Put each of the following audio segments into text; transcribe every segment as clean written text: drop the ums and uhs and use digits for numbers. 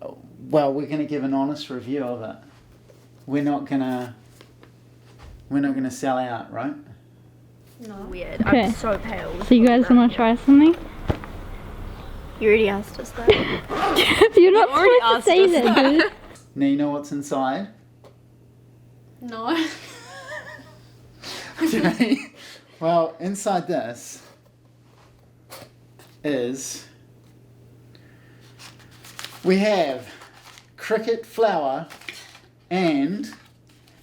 Well, we're going to give an honest review of it. We're not gonna sell out, right? No. Weird. Okay. I'm so pale. So you guys want to try something? You already asked us that. You're not supposed to say that, dude. Now you know what's inside? No. Okay. Well, inside this is... we have cricket flour, and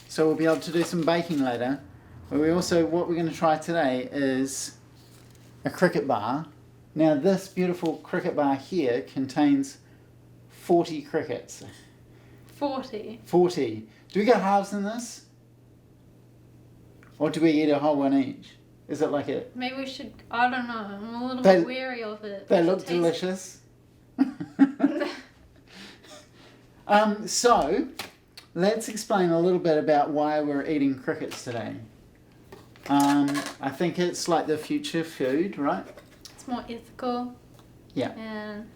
so we'll be able to do some baking later. But we also, what we're going to try today is a cricket bar. Now this beautiful cricket bar here contains 40 crickets. 40. 40. Do we go halves in this? Or do we eat a whole one each? Is it like a... Maybe we should, I don't know, I'm a little bit wary of it. They look delicious. So, let's explain a little bit about why we're eating crickets today. I think it's like the future food, right? It's more ethical. Yeah. And,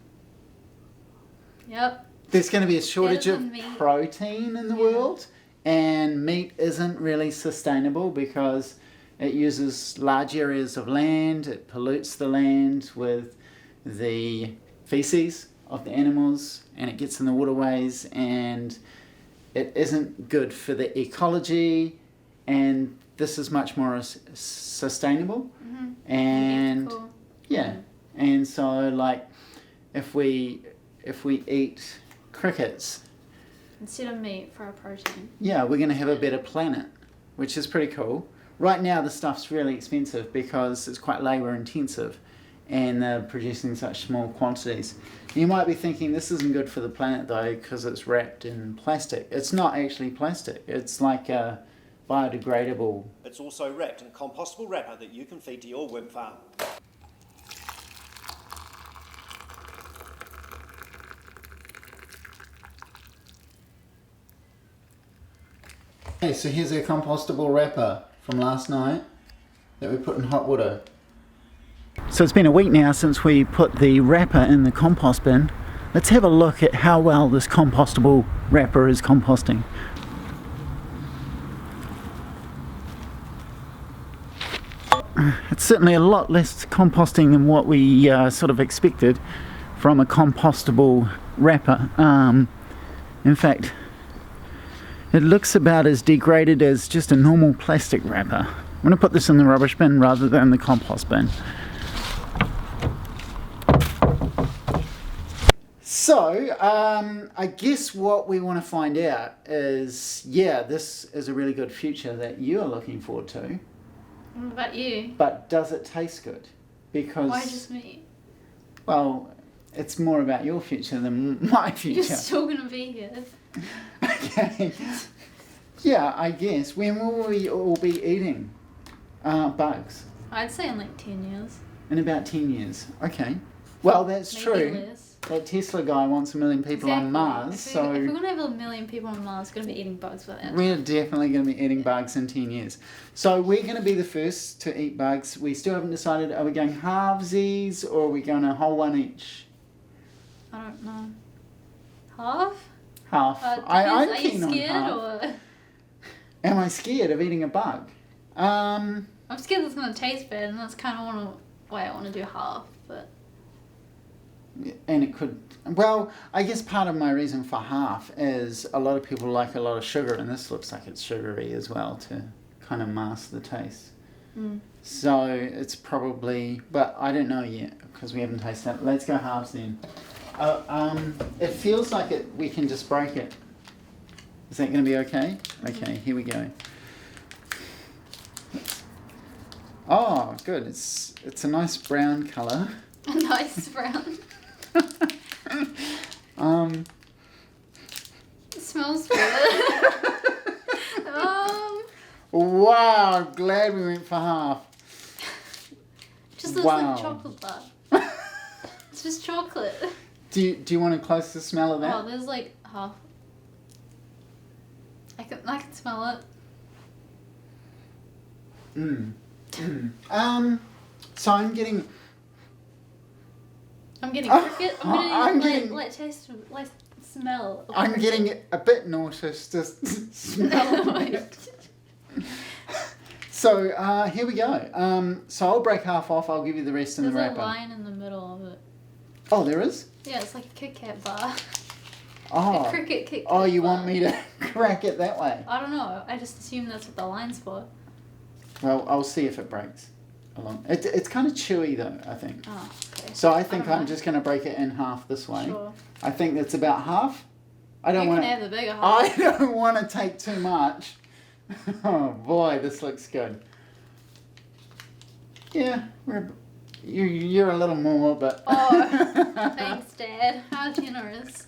yep. There's going to be a shortage of meat. protein in the world, and meat isn't really sustainable because it uses large areas of land, it pollutes the land with the feces of the animals, and it gets in the waterways, and it isn't good for the ecology, and this is much more sustainable. Mm-hmm. And ethical. yeah, and so like if we eat crickets Instead of meat for our protein. yeah, we're going to have a better planet, which is pretty cool. Right now the stuff's really expensive because it's quite labour intensive and they're producing such small quantities. You might be thinking this isn't good for the planet though because it's wrapped in plastic. It's not actually plastic, it's like a biodegradable. It's also wrapped in a compostable wrapper that you can feed to your worm farm. Okay, so here's our compostable wrapper from last night that we put in hot water. So it's been a week now since we put the wrapper in the compost bin. Let's have a look at how well this compostable wrapper is composting. It's certainly a lot less composting than what we sort of expected from a compostable wrapper. In fact, it looks about as degraded as just a normal plastic wrapper. I'm going to put this in the rubbish bin rather than the compost bin. So, I guess what we want to find out is, yeah, this is a really good future that you are looking forward to. What about you? But does it taste good? Because... why just me? Well, it's more about your future than my future. You're still going to be here. Okay. Yeah, I guess. When will we all be eating bugs? I'd say in like 10 years. In about 10 years. Okay. Well, that's Maybe true. less. That Tesla guy wants 1 million people on Mars, if so we're going to have 1 million people on Mars, we're going to be eating bugs by that. we're definitely going to be eating bugs in 10 years. So we're going to be the first to eat bugs. We still haven't decided, are we going halvesies or are we going a whole one each? I don't know. Half? Half. I'm Are you keen on scared half. or...? Am I scared of eating a bug? I'm scared it's going to taste bad, and that's kind of why I want to do half, but... And it could... Well, I guess part of my reason for half is a lot of people like a lot of sugar, and this looks like it's sugary as well to kind of mask the taste. Mm. So it's probably... But I don't know yet, because we haven't tasted it. Let's go halves then. It feels like we can just break it. Is that going to be okay? Okay, here we go. Oh, good. It's a nice brown colour. A nice brown. It smells good. Wow, I'm glad we went for half. Just looks like chocolate bar. It's just chocolate. Do you want to close the smell of that? Oh, there's like half. I can smell it. So I'm getting I'm getting cricket. I'm I'm getting getting- like taste, like smell. Of I'm cricket. getting a bit nauseous just smelling it. So here we go. So I'll break half off. I'll give you the rest in the There's a wrapper. line in the middle of it. Oh, there is? Yeah, it's like a Kit Kat bar. Oh. A cricket Kit Kat Oh, you bar. want me to crack it that way? I don't know. I just assume that's what the line's for. Well, I'll see if it breaks along. It's kind of chewy though, I think. Oh, okay. So I think don't I'm know. just going to break it in half this way. Sure. I think that's about half. I don't You want can to. have the bigger half. I don't want to take too much. Oh boy, this looks good. Yeah, you're a little more, but. Oh, thanks, Dad. How generous.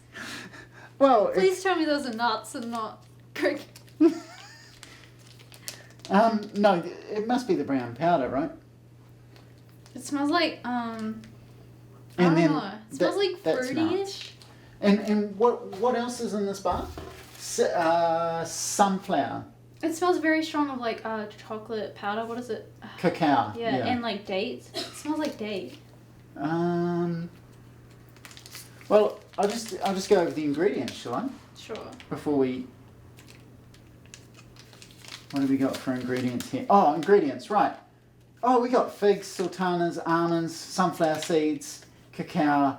Well, Please tell me those are nuts and not cricket. no, it must be the brown powder, right? It smells like I And don't then know. It smells like that's fruity-ish. And what else is in this bar? Sunflower, It smells very strong of like chocolate powder. What is it? cacao. Yeah, and like dates. It smells like date. Well, I'll just go over the ingredients, shall I? Sure. Before we. What have we got for ingredients here? Oh, ingredients, right. Oh, we got figs, sultanas, almonds, sunflower seeds, cacao,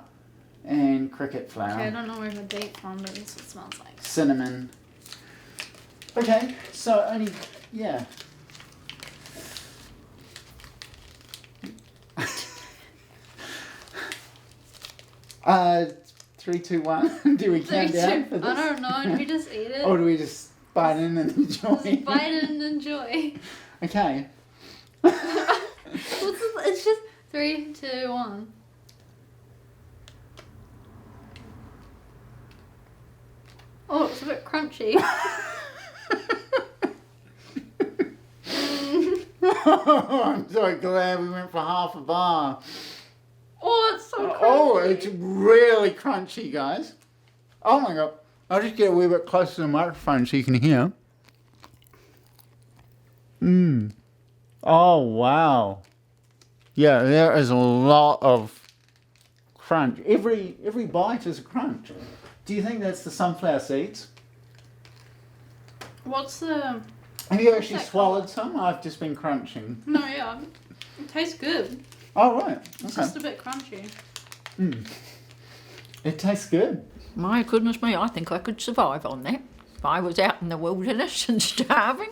and cricket flour. Okay, I don't know where the date from, but this is what it smells like. Cinnamon. Okay, so only, yeah. Three, two, one. Do we count down for this? I don't know. Do we just eat it? Or do we just bite in and enjoy? Just bite it and enjoy. Okay. It's just 3, 2, 1. Oh, it's a bit crunchy. I'm so glad we went for half a bar. Oh, it's so crunchy. Oh, it's really crunchy, guys. Oh my god. I'll just get a wee bit closer to the microphone so you can hear. Mmm. Oh, wow. Yeah, there is a lot of crunch. Every bite is a crunch. Do you think that's the sunflower seeds? What's the... Have you actually that swallowed some? I've just been crunching. No, yeah. It tastes good. Oh, right. It's Okay. just a bit crunchy. It tastes good. My goodness me, I think I could survive on that if I was out in the wilderness and starving.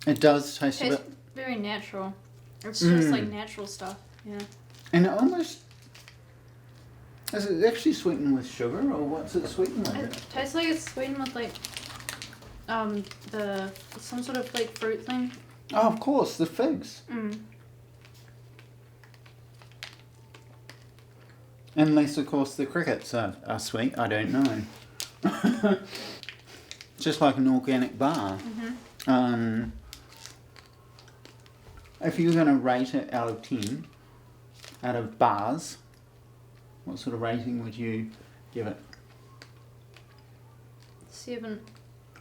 It does taste a Tastes bit. very natural. It's just like natural stuff. Yeah. And it almost. Is it actually sweetened with sugar or what's it sweetened It with? tastes like it's sweetened with like some sort of like fruit thing. Oh, of course, the figs. Unless, of course, the crickets are sweet. I don't know. Just like an organic bar. If you were going to rate it out of 10, out of bars, what sort of rating would you give it? 7.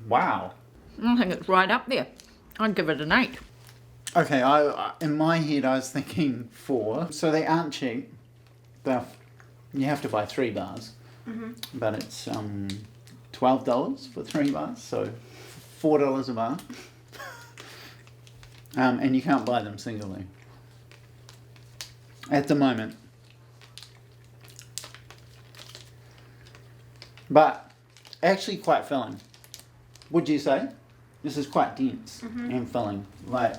Wow. I think it's right up there. I'd give it an 8. Okay, I in my head I was thinking 4. So they aren't cheap. You have to buy 3 bars. But it's $12 for 3 bars, so $4 a bar. And you can't buy them singly. At the moment. But actually quite filling. Would you say? This is quite dense and filling. Like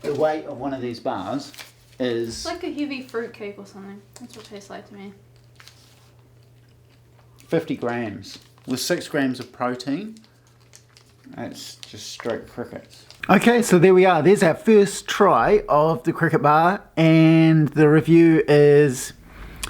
the weight of one of these bars is It's like a heavy fruit cake or something. That's what it tastes like to me. 50 grams with 6 grams of protein. That's just straight crickets. Okay, so there we are. There's our first try of the cricket bar, and the review is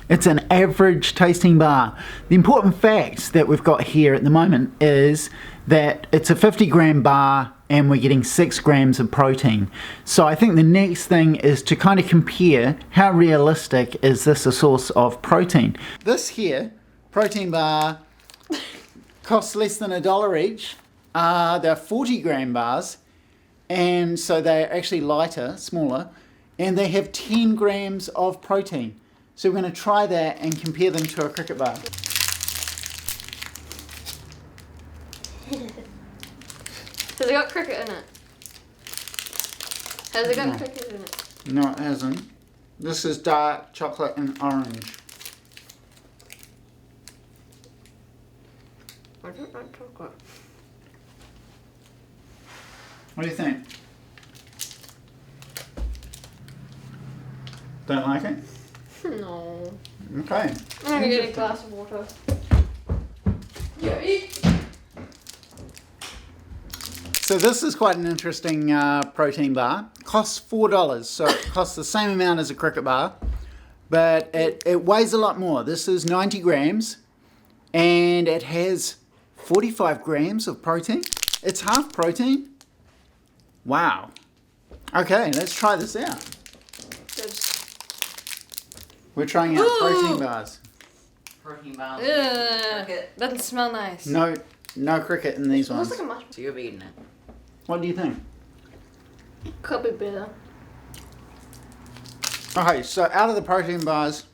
it's an average tasting bar. The important fact that we've got here at the moment is that it's a 50 gram bar and we're getting 6 grams of protein. So I think the next thing is to kind of compare how realistic is this a source of protein. This here, protein bar, costs less than $1 each. They're 40 gram bars, and so they're actually lighter, smaller, and they have 10 grams of protein. So we're going to try that and compare them to a cricket bar. Has it got cricket in it? Has it got cricket in it? No, it hasn't. This is dark chocolate and orange. I don't like chocolate. What do you think? Don't like it? No. Okay. I'm gonna get a glass of water. So this is quite an interesting protein bar. Costs $4, so it costs the same amount as a cricket bar, but it weighs a lot more. This is 90 grams, and it has 45 grams of protein. It's half protein. Wow. Okay, let's try this out. Good. We're trying out protein bars. Protein bars. Ugh. Cricket. Doesn't smell nice. No cricket in these Smells ones. like a mushroom. So you've eaten it. What do you think? Could be better. Okay, so out of the protein bars,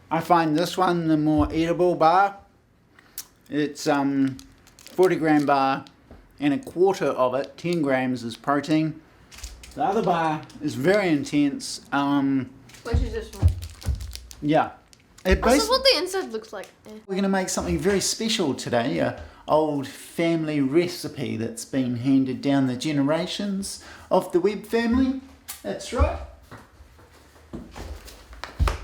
I find this one the more eatable bar. It's 40-gram bar, and a quarter of it, 10 grams, is protein. The other bar is very intense. Which is this one? Yeah. It This is what the inside looks like. We're going to make something very special today, an old family recipe that's been handed down the generations of the Webb family. That's right.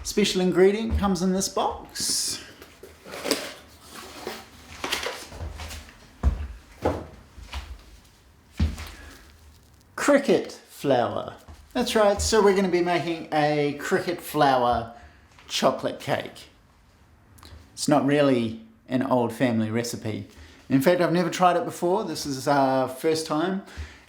Special ingredient comes in this box. Cricket flour. That's right, so we're going to be making a cricket flour chocolate cake. It's not really an old family recipe. In fact, I've never tried it before. This is our first time.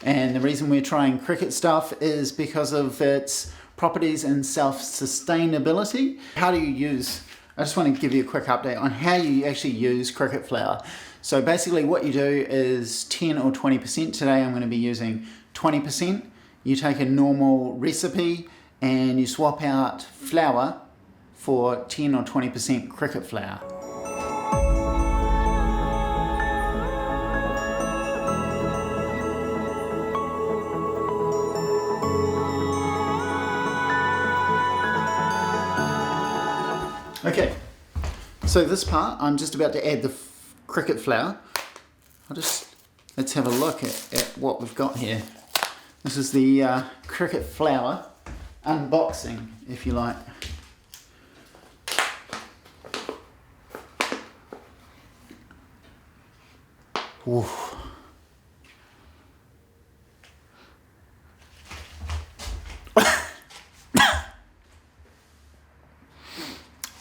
And the reason we're trying cricket stuff is because of its properties and self-sustainability. How do you use, I just want to give you a quick update on how you actually use cricket flour. So basically what you do is 10 or 20%. Today I'm going to be using 20%. You take a normal recipe and you swap out flour for 10 or 20% cricket flour. Okay, so this part, I'm just about to add the cricket flour. Let's have a look at what we've got here. This is the cricket flour unboxing, if you like. Oof.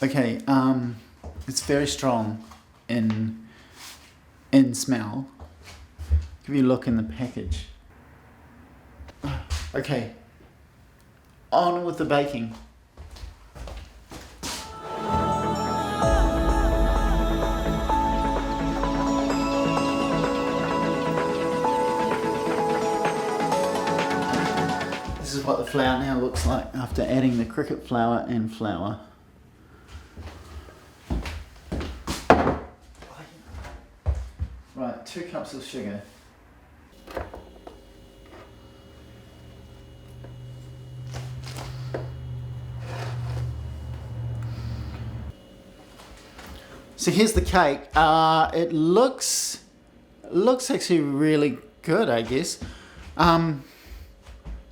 Okay, it's very strong in smell. Give you a look in the package. Okay, on with the baking. This is what the flour now looks like after adding the cricket flour and flour. Right, 2 cups of sugar. So here's the cake. It looks actually really good, I guess. I'm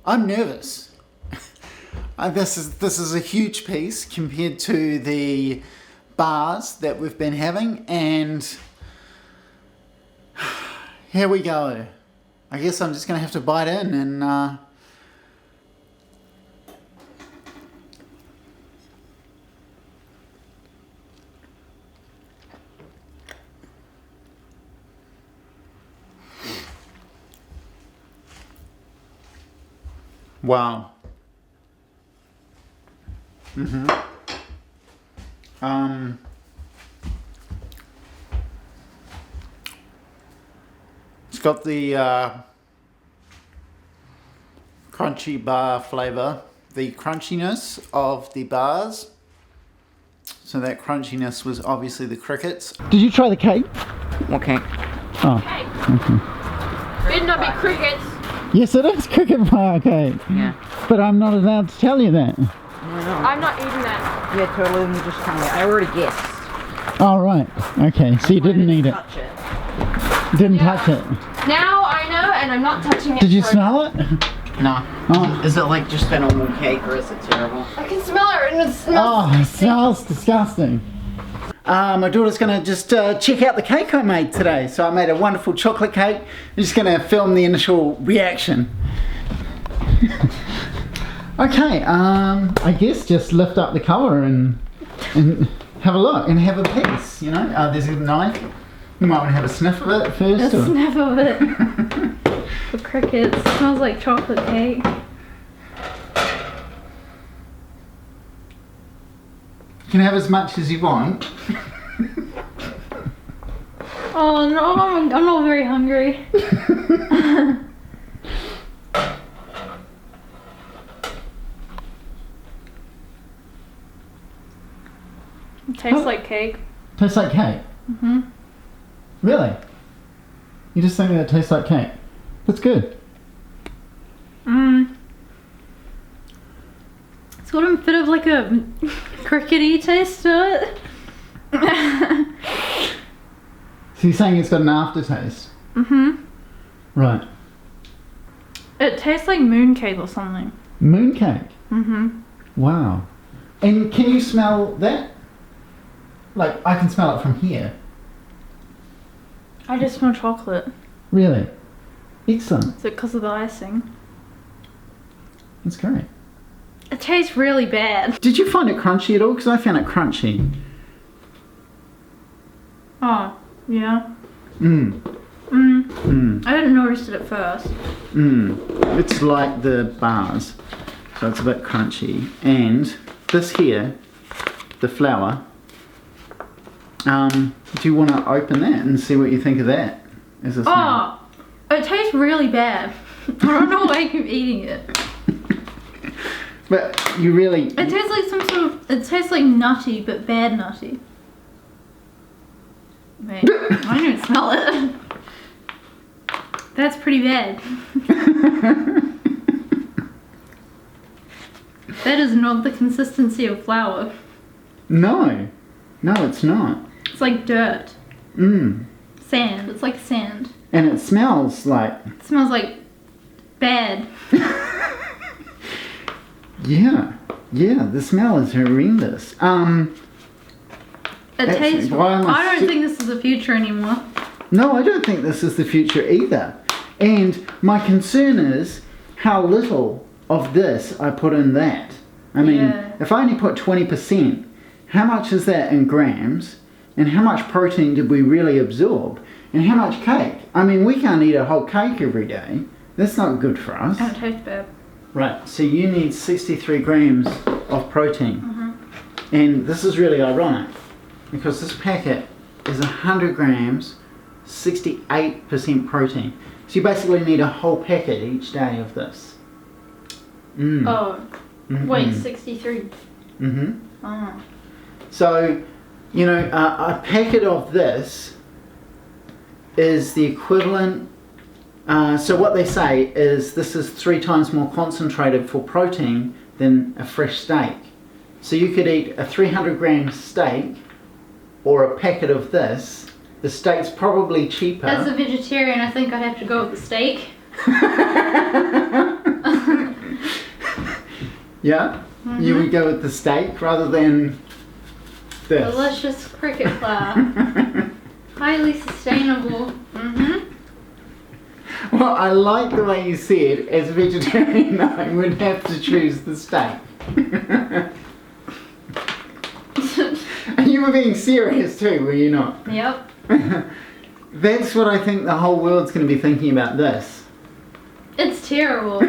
nervous. This is a huge piece compared to the bars that we've been having, and here we go. I guess I'm just gonna have to bite in and wow. It's got the crunchy bar flavour, the crunchiness of the bars. So that crunchiness was obviously the crickets. Did you try the cake? Okay. Oh. Better not be crickets. Yes, it is cricket bar cake. Yeah. But I'm not allowed to tell you that. I'm not eating that. Yeah, totally. You just tell me. I already guessed. Oh, right. Okay, so you didn't eat it. Touch it. Didn't touch it. Now I know, and I'm not touching it. Did you smell it? No. Oh. Is it like just a normal cake or is it terrible? I can smell it, and it smells. Oh, it smells disgusting. My daughter's going to just check out the cake I made today. So I made a wonderful chocolate cake. I'm just going to film the initial reaction. Okay, I guess just lift up the cover and have a look and have a piece, you know. There's a knife. You might want to have a sniff of it first. A sniff of it. The crickets. It smells like chocolate cake. You can have as much as you want. Oh no, I'm not very hungry. It tastes like cake. Tastes like cake? Mm-hmm. Really? You just think that it tastes like cake? That's good. It's got a bit of like a crickety taste to it. So you're saying it's got an aftertaste? Mm-hmm. Right. It tastes like mooncake or something. Mooncake? Mm-hmm. Wow. And can you smell that? Like, I can smell it from here. I just smell chocolate. Really? Excellent. Is it because of the icing? That's great. It tastes really bad. Did you find it crunchy at all? Because I found it crunchy. Oh, yeah. Mmm. I didn't notice it at first. It's like the bars. So it's a bit crunchy. And this here, the flour, do you want to open that and see what you think of that? As a smell? Oh, it tastes really bad. I don't know why I keep eating it. But you really... It tastes like some sort of, it tastes like nutty, but bad nutty. Wait, I don't smell it. That's pretty bad. That is not the consistency of flour. No. No, it's not. It's like dirt. Sand. It's like sand. And it smells like... It smells like bad. Yeah. Yeah, the smell is horrendous. It Actually, tastes... why am I I don't think this is the future anymore. No, I don't think this is the future either. And my concern is how little of this I put in that. I mean, Yeah. if I only put 20%, how much is that in grams? And how much protein did we really absorb? And how much cake? I mean, we can't eat a whole cake every day. That's not good for us. And it tastes bad. Right, so you need 63 grams of protein. And this is really ironic because this packet is 100 grams, 68% protein. So you basically need a whole packet each day of this. Oh, wait, 63. Oh. So, you know, a packet of this is the equivalent. So what they say is this is 3 times more concentrated for protein than a fresh steak. So you could eat a 300 gram steak or a packet of this. The steak's probably cheaper. As a vegetarian, I think I'd have to go with the steak. Yeah? You would go with the steak rather than this. Delicious cricket flour. Highly sustainable. Well, I like the way you said, as a vegetarian, I would have to choose the steak. And you were being serious too, were you not? Yep. That's what I think the whole world's going to be thinking about this. It's terrible.